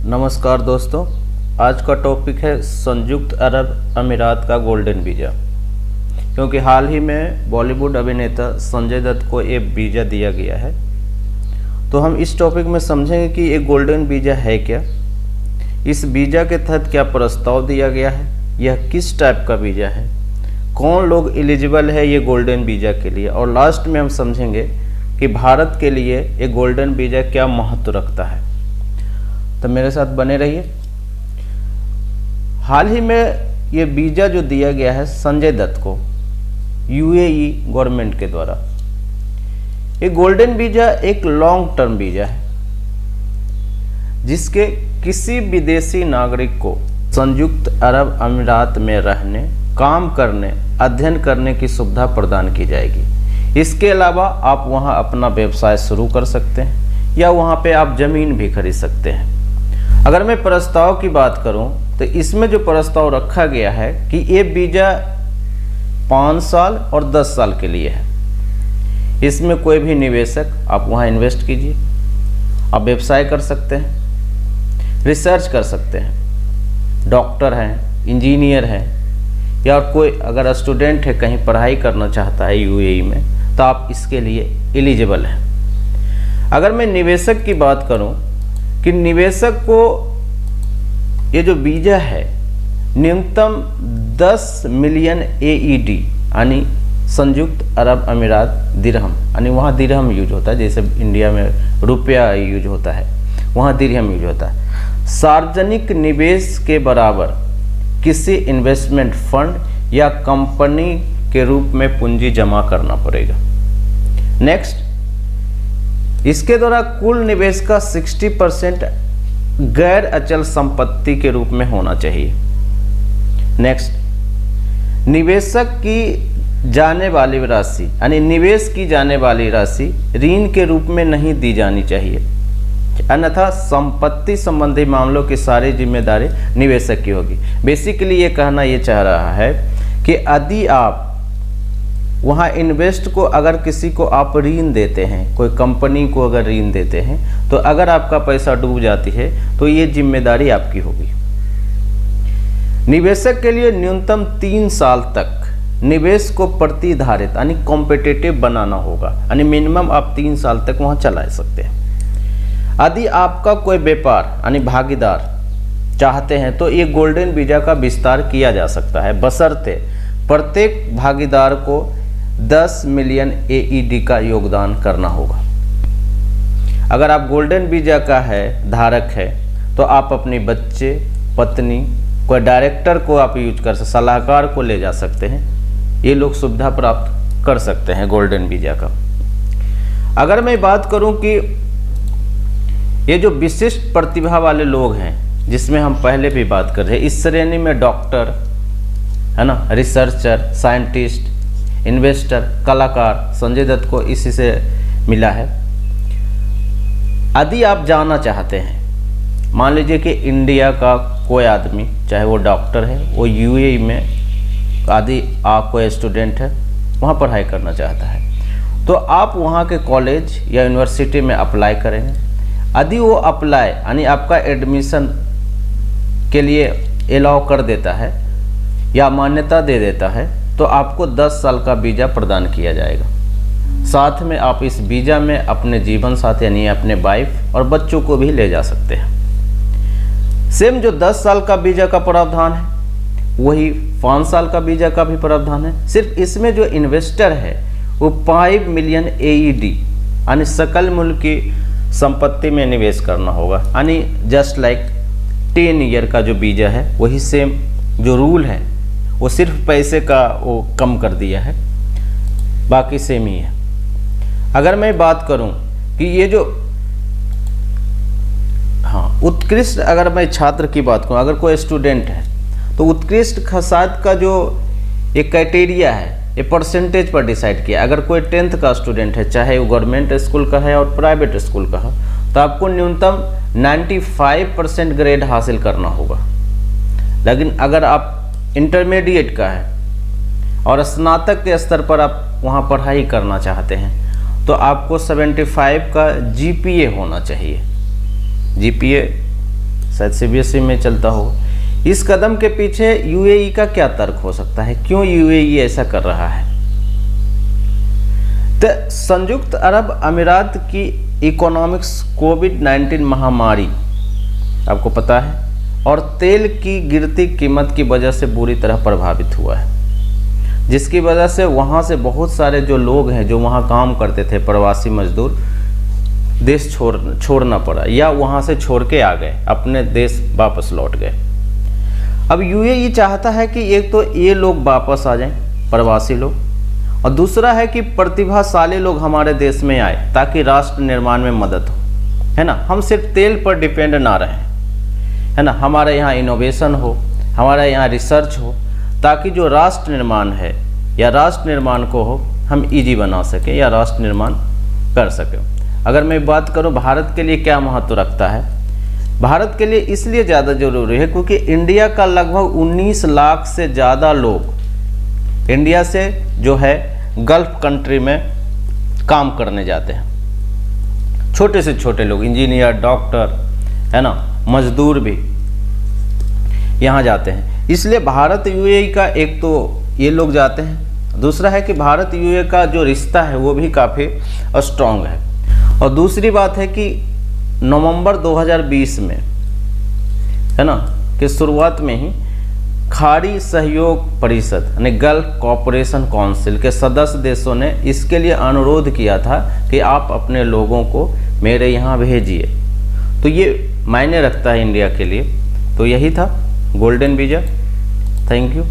नमस्कार दोस्तों, आज का टॉपिक है संयुक्त अरब अमीरात का गोल्डन वीज़ा। क्योंकि हाल ही में बॉलीवुड अभिनेता संजय दत्त को ये वीज़ा दिया गया है, तो हम इस टॉपिक में समझेंगे कि ये गोल्डन वीज़ा है क्या, इस वीज़ा के तहत क्या प्रस्ताव दिया गया है, यह किस टाइप का वीज़ा है, कौन लोग एलिजिबल है ये गोल्डन वीज़ा के लिए, और लास्ट में हम समझेंगे कि भारत के लिए ये गोल्डन वीज़ा क्या महत्व रखता है। तो मेरे साथ बने रहिए। हाल ही में ये वीज़ा जो दिया गया है संजय दत्त को यूएई गवर्नमेंट के द्वारा, ये गोल्डन वीज़ा एक लॉन्ग टर्म वीज़ा है जिसके किसी विदेशी नागरिक को संयुक्त अरब अमीरात में रहने, काम करने, अध्ययन करने की सुविधा प्रदान की जाएगी। इसके अलावा आप वहां अपना व्यवसाय शुरू कर सकते हैं या वहां पे आप ज़मीन भी खरीद सकते हैं। अगर मैं प्रस्ताव की बात करूं तो इसमें जो प्रस्ताव रखा गया है कि ये वीज़ा 5 साल और 10 साल के लिए है। इसमें कोई भी निवेशक आप वहां इन्वेस्ट कीजिए, आप व्यवसाय कर सकते हैं, रिसर्च कर सकते हैं, डॉक्टर हैं, इंजीनियर हैं, या कोई अगर स्टूडेंट है कहीं पढ़ाई करना चाहता है यूएई में, तो आप इसके लिए एलिजिबल हैं। अगर मैं निवेशक की बात करूं कि निवेशक को ये जो वीज़ा है न्यूनतम 10 मिलियन AED यानी संयुक्त अरब अमीरात दिरहम, यानी वहाँ दिरहम यूज होता है, जैसे इंडिया में रुपया यूज होता है वहाँ दिरहम यूज होता है, सार्वजनिक निवेश के बराबर किसी इन्वेस्टमेंट फंड या कंपनी के रूप में पूंजी जमा करना पड़ेगा। नेक्स्ट, इसके द्वारा कुल निवेश का 60% गैर अचल संपत्ति के रूप में होना चाहिए। नेक्स्ट, निवेशक की जाने वाली राशि यानी निवेश की जाने वाली राशि ऋण के रूप में नहीं दी जानी चाहिए, अन्यथा संपत्ति संबंधी मामलों की सारी जिम्मेदारी निवेशक की होगी। बेसिकली ये कहना ये चाह रहा है कि यदि आप वहाँ इन्वेस्ट को अगर किसी को आप ऋण देते हैं, कोई कंपनी को अगर ऋण देते हैं, तो अगर आपका पैसा डूब जाती है तो ये जिम्मेदारी आपकी होगी। निवेशक के लिए न्यूनतम 3 साल तक निवेश को प्रतिधारित यानी कॉम्पिटिटिव बनाना होगा, यानी मिनिमम आप 3 साल तक वहाँ चला सकते हैं। यदि आपका कोई व्यापार यानी भागीदार चाहते हैं तो ये गोल्डन वीज़ा का विस्तार किया जा सकता है, बशर्ते प्रत्येक भागीदार को 10 मिलियन AED का योगदान करना होगा। अगर आप गोल्डन वीज़ा का है धारक है तो आप अपने बच्चे, पत्नी, कोई डायरेक्टर को आप यूज कर सकते, सलाहकार को ले जा सकते हैं, ये लोग सुविधा प्राप्त कर सकते हैं गोल्डन वीज़ा का। अगर मैं बात करूं कि ये जो विशिष्ट प्रतिभा वाले लोग हैं जिसमें हम पहले भी बात कर रहे हैं, इस श्रेणी में डॉक्टर है ना, रिसर्चर, साइंटिस्ट, इन्वेस्टर, कलाकार, संजय दत्त को इसी से मिला है। यदि आप जाना चाहते हैं, मान लीजिए कि इंडिया का कोई आदमी, चाहे वो डॉक्टर है, वो यूएई में यदि आप कोई स्टूडेंट है वहाँ पढ़ाई करना चाहता है, तो आप वहाँ के कॉलेज या यूनिवर्सिटी में अप्लाई करेंगे। यदि वो अप्लाई यानी आपका एडमिशन के लिए अलाउ कर देता है या मान्यता दे देता है, तो आपको 10 साल का वीज़ा प्रदान किया जाएगा। साथ में आप इस वीज़ा में अपने जीवन साथी यानी अपने वाइफ और बच्चों को भी ले जा सकते हैं। सेम जो 10 साल का वीज़ा का प्रावधान है वही 5 साल का वीज़ा का भी प्रावधान है। सिर्फ इसमें जो इन्वेस्टर है वो 5 मिलियन AED यानी सकल मूल्य की संपत्ति में निवेश करना होगा, यानी जस्ट लाइक 10 ईयर का जो वीज़ा है वही सेम जो रूल है वो सिर्फ पैसे का वो कम कर दिया है, बाकी सेम ही है। अगर मैं बात करूं कि ये जो उत्कृष्ट, अगर मैं छात्र की बात करूं, अगर कोई स्टूडेंट है तो उत्कृष्ट खसात का जो एक क्राइटेरिया है ये परसेंटेज पर डिसाइड किया। अगर कोई 10th का स्टूडेंट है, चाहे वो गवर्नमेंट स्कूल का है और प्राइवेट स्कूल का है, तो आपको न्यूनतम 95% ग्रेड हासिल करना होगा। लेकिन अगर आप इंटरमीडिएट का है और स्नातक के स्तर पर आप वहाँ पढ़ाई करना चाहते हैं, तो आपको 75 का GPA होना चाहिए। GPA शायद सीबीएसई में चलता हो। इस कदम के पीछे यूएई का क्या तर्क हो सकता है, क्यों यूएई ऐसा कर रहा है? तो संयुक्त अरब अमीरात की इकोनॉमिक्स कोविड-19 महामारी आपको पता है और तेल की गिरती कीमत की वजह से बुरी तरह प्रभावित हुआ है, जिसकी वजह से वहाँ से बहुत सारे जो लोग हैं जो वहाँ काम करते थे, प्रवासी मजदूर, देश छोड़ना पड़ा या वहाँ से छोड़ के आ गए, अपने देश वापस लौट गए। अब यूएई चाहता है कि एक तो ये लोग वापस आ जाएं, प्रवासी लोग, और दूसरा है कि प्रतिभाशाली लोग हमारे देश में आए ताकि राष्ट्र निर्माण में मदद हो, है ना। हम सिर्फ तेल पर डिपेंड ना रहें, है ना। हमारे यहाँ इनोवेशन हो, हमारे यहाँ रिसर्च हो, ताकि जो राष्ट्र निर्माण है या राष्ट्र निर्माण को हो हम इजी बना सकें या राष्ट्र निर्माण कर सकें। अगर मैं बात करूं भारत के लिए क्या महत्व रखता है, भारत के लिए इसलिए ज़्यादा जरूरी है क्योंकि इंडिया का लगभग 19 लाख से ज़्यादा लोग इंडिया से जो है गल्फ कंट्री में काम करने जाते हैं। छोटे से छोटे लोग, इंजीनियर, डॉक्टर, है ना, मजदूर भी यहाँ जाते हैं। इसलिए भारत यूएई का एक तो ये लोग जाते हैं, दूसरा है कि भारत यूएई का जो रिश्ता है वो भी काफ़ी स्ट्रॉन्ग है। और दूसरी बात है कि नवंबर 2020 में, है ना, कि शुरुआत में ही खाड़ी सहयोग परिषद यानी गल्फ कॉपरेशन काउंसिल के सदस्य देशों ने इसके लिए अनुरोध किया था कि आप अपने लोगों को मेरे यहाँ भेजिए। तो ये मायने रखता है इंडिया के लिए। तो यही था गोल्डन वीज़ा। Thank you.